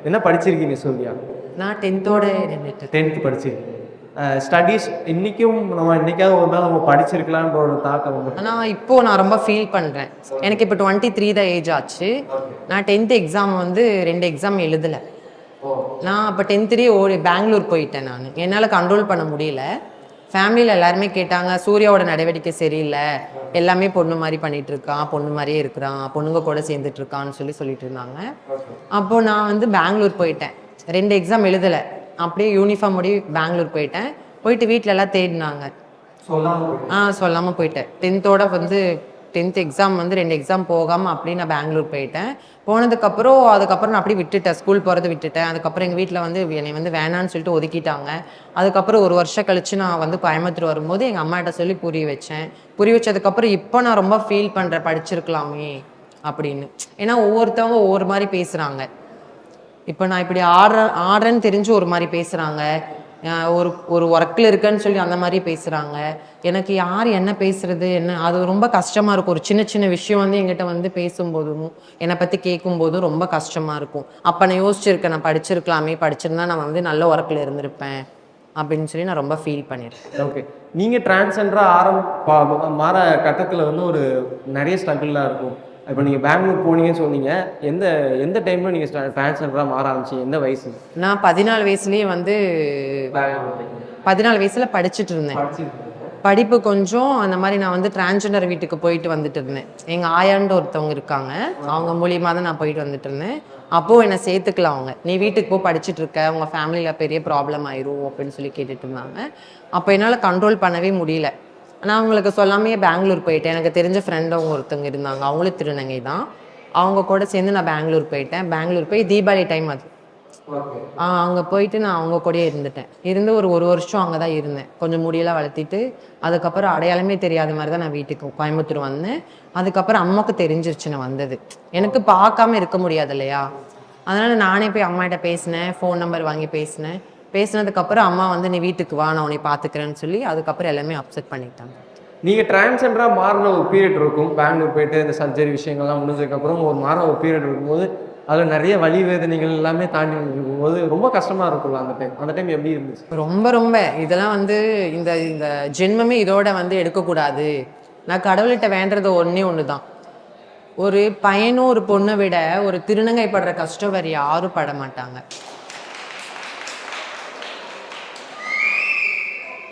என்ன படிச்சிருக்கீங்க சூர்யா? நான் 10த்தோட நின்றுட்டு 10th படிச்சிருக்கீங்க. ஸ்டடீஸ் இன்னைக்கும் நம்ம என்னைக்காவது ஒரு நாள் நம்ம படிச்சிருக்கலான்ற ஒரு தாக்கம் வந்து. ஆனால் இப்போது நான் ரொம்ப ஃபீல் பண்ணுறேன். எனக்கு இப்போ 23 தான் ஏஜ் ஆச்சு. நான் 10th எக்ஸாம் வந்து 2 எக்ஸாம் எழுதலை. நான் அப்போ 10th பெங்களூர் போயிட்டேன். நான் என்னால் கண்ட்ரோல் பண்ண முடியல. ஃபேமிலியில் எல்லாருமே கேட்டாங்க, சூர்யாவோட நடவடிக்கை சரியில்லை, எல்லாமே பொண்ணு மாதிரி பண்ணிட்டு இருக்கான், பொண்ணு மாதிரியே இருக்கிறான், பொண்ணுங்க கூட சேர்ந்துட்டு இருக்கான்னு சொல்லிட்டு இருந்தாங்க. அப்போது நான் வந்து பெங்களூர் போயிட்டேன். 2 எக்ஸாம் எழுதலை, அப்படியே யூனிஃபார்ம் முடி பெங்களூர் போயிட்டேன். போயிட்டு வீட்டில் எல்லாம் தேடினாங்க, சொல்லாமல் போயிட்டேன். 10த்தோட வந்து 10th எக்ஸாம் வந்து 2 எக்ஸாம் போகாமல் அப்படியே நான் பெங்களூர் போயிட்டேன். அதுக்கப்புறம் நான் அப்படியே விட்டுட்டேன், ஸ்கூல் போகிறத விட்டுட்டேன். அதுக்கப்புறம் எங்கள் வீட்டில் வந்து என்னை வந்து வேணான்னு சொல்லிட்டு ஒதுக்கிட்டாங்க. அதுக்கப்புறம் 1 வருஷம் கழித்து நான் வந்து கோயம்புத்தூர் வரும்போது எங்கள் அம்மாட்ட சொல்லி புரிய வச்சேன். புரிய வச்சதுக்கப்புறம் இப்போ நான் ரொம்ப ஃபீல் பண்ணுறேன், படிச்சிருக்கலாமே அப்படின்னு. ஏன்னா ஒவ்வொருத்தவங்க ஒவ்வொரு மாதிரி பேசுகிறாங்க. இப்போ நான் இப்படி ஆடுறேன்னு தெரிஞ்சு ஒரு மாதிரி பேசுகிறாங்க, ஒரு ஒர்க்கில் இருக்கேன்னு சொல்லி அந்த மாதிரி பேசுகிறாங்க. எனக்கு யார் என்ன பேசுகிறது என்ன, அது ரொம்ப கஷ்டமாக இருக்கும். ஒரு சின்ன சின்ன விஷயம் வந்து எங்கிட்ட வந்து பேசும்போதும் என்னை பற்றி கேட்கும்போதும் ரொம்ப கஷ்டமாக இருக்கும். அப்போ நான் யோசிச்சிருக்கேன், நான் படிச்சிருந்தா நான் வந்து நல்ல ஒர்க்கில் இருந்திருப்பேன் அப்படின்னு சொல்லி நான் ரொம்ப ஃபீல் பண்ணியிருக்கேன். ஓகே, நீங்கள் டிரான்ஸ்ஜெண்டராக மாற கட்டத்தில் வந்து ஒரு நிறைய ஸ்ட்ரகிள்லாம் இருக்கும். இப்போ நீங்கள் பெங்களூர் போனீங்கன்னு சொன்னீங்க, எந்த டைமில் நீங்கள் டிரான்ஸ்ஜெண்டராக மாற ஆரம்பிச்சிங்க? எந்த வயசு? நான் 14 வயசுலேயே வந்து 14 வயசில் படிச்சுட்டு இருந்தேன். படிப்பு கொஞ்சம் அந்த மாதிரி நான் வந்து டிரான்ஸ்ஜெண்டர் வீட்டுக்கு போயிட்டு வந்துட்டு இருந்தேன். எங்கள் ஆயாண்டு ஒருத்தவங்க இருக்காங்க, அவங்க மூலியமாக தான் நான் போயிட்டு வந்துட்டு இருந்தேன். அப்போது என்னை சேர்த்துக்கலாம் அவங்க, நீ வீட்டுக்கு போய் படிச்சுட்டு இருக்க, உங்கள் ஃபேமிலியில் பெரிய ப்ராப்ளம் ஆயிரும் அப்படின்னு சொல்லி கேட்டுட்டு இருந்தாங்க. அப்போ என்னால் கண்ட்ரோல் பண்ணவே முடியல. நான் அவங்களுக்கு சொல்லாமையே பெங்களூர் போயிட்டேன். எனக்கு தெரிஞ்ச ஃப்ரெண்டு அவங்க ஒருத்தவங்க இருந்தாங்க, அவங்களும் திருநங்கை தான். அவங்க கூட சேர்ந்து நான் பெங்களூர் போயிட்டேன். பெங்களூர் போய் தீபாவளி டைம் அது அங்கே போயிட்டு நான் அவங்க கூடயே இருந்து ஒரு வருஷம் அங்கே தான் இருந்தேன். கொஞ்சம் முடியெல்லாம் வளர்த்திட்டு அதுக்கப்புறம் அடையாளமே தெரியாத மாதிரி தான் நான் வீட்டுக்கு கோயம்புத்தூர் வந்தேன். அதுக்கப்புறம் அம்மாவுக்கு தெரிஞ்சிருச்சு நான் வந்தது. எனக்கு பார்க்காம இருக்க முடியாது இல்லையா, அதனால் நானே போய் அம்மாகிட்ட பேசினேன், ஃபோன் நம்பர் வாங்கி பேசினதுக்கப்புறம் அம்மா வந்து நீ வீட்டுக்கு வா, நான் உன்னை பார்த்துக்கிறேன்னு சொல்லி அதுக்கப்புறம் எல்லாமே அப்செட் பண்ணிட்டாங்க. நீங்கள் டிரான்ஸ்ஜெண்டராக மாறின ஒரு பீரியட் இருக்கும், பெங்களூர் போயிட்டு இந்த சர்ஜரி விஷயங்கள்லாம் முடிஞ்சதுக்கப்புறம் ஒரு பீரியட் இருக்கும்போது அதில் நிறைய வலி வேதனைகள் எல்லாமே தாண்டி இருக்கும்போது ரொம்ப கஷ்டமாக இருக்கும்ல அந்த டைம் எப்படி இருந்துச்சு? ரொம்ப இதெல்லாம் வந்து இந்த இந்த ஜென்மமே இதோட வந்து எடுக்கக்கூடாது. நான் கடவுள்கிட்ட வேண்டுறது ஒன்று தான், ஒரு பையனும் ஒரு பொண்ணை விட ஒரு திருநங்கை படுற கஷ்டம் வேறு யாரும் பட மாட்டாங்க.